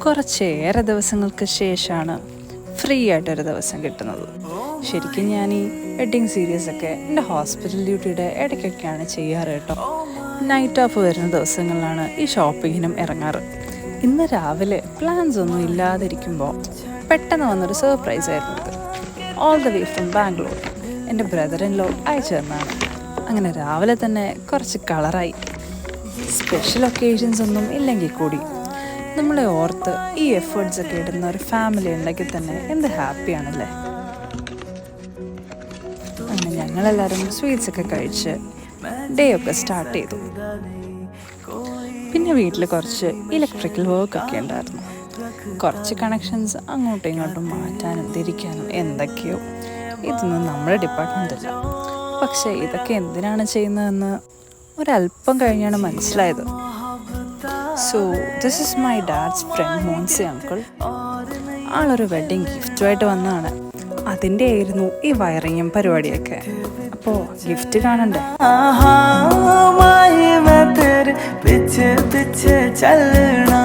കുറച്ചേറെ ദിവസങ്ങൾക്ക് ശേഷമാണ് ഫ്രീ ആയിട്ടൊരു ദിവസം കിട്ടുന്നത്. ശരിക്കും ഞാൻ ഈ വെഡ്ഡിങ് സീരീസൊക്കെ എൻ്റെ ഹോസ്പിറ്റൽ ഡ്യൂട്ടിയുടെ ഇടയ്ക്കൊക്കെയാണ് ചെയ്യാറ് കേട്ടോ. നൈറ്റ് ഓഫ് വരുന്ന ദിവസങ്ങളിലാണ് ഈ ഷോപ്പിങ്ങിനും ഇറങ്ങാറ്. ഇന്ന് രാവിലെ പ്ലാൻസ് ഒന്നും ഇല്ലാതിരിക്കുമ്പോൾ പെട്ടെന്ന് വന്നൊരു സർപ്രൈസ് ആയിരുന്നു ഇത്. All the way from Bangalore എൻ്റെ ബ്രദർ ഇൻ ലോ അയച്ചു തന്നാണ്. അങ്ങനെ രാവിലെ തന്നെ കുറച്ച് കളറായി. സ്പെഷ്യൽ ഒക്കേഷൻസ് ഒന്നും ഇല്ലെങ്കിൽ കൂടി നമ്മളെ ഓർത്ത് ഈ എഫേർട്സ് ഒക്കെ ഇടുന്ന ഒരു ഫാമിലി ഉണ്ടെങ്കിൽ തന്നെ എന്ത് ഹാപ്പിയാണല്ലേ. അങ്ങനെ ഞങ്ങളെല്ലാവരും സ്വീറ്റ്സ് ഒക്കെ കഴിച്ച് ഡേ ഒക്കെ സ്റ്റാർട്ട് ചെയ്തു. പിന്നെ വീട്ടിൽ കുറച്ച് ഇലക്ട്രിക്കൽ വർക്കൊക്കെ ഉണ്ടായിരുന്നു. കുറച്ച് കണക്ഷൻസ് അങ്ങോട്ടും ഇങ്ങോട്ടും മാറ്റാനും തിരിക്കാനും എന്തൊക്കെയോ. ഇതൊന്നും നമ്മുടെ ഡിപ്പാർട്ട്മെൻ്റല്ല. പക്ഷേ ഇതൊക്കെ എന്തിനാണ് ചെയ്യുന്നതെന്ന് ഒരല്പം കഴിഞ്ഞാണ് മനസ്സിലായത്. So this is my dad's friend Moncy uncle. ആളൊരു വെഡ്ഡിങ് ഗിഫ്റ്റുമായിട്ട് വന്നതാണ്. അതിൻ്റെ ആയിരുന്നു ഈ വയറിങ്ങും പരിപാടിയൊക്കെ. അപ്പോൾ ഗിഫ്റ്റ് കാണണ്ടേ. पिछे पिछे चलना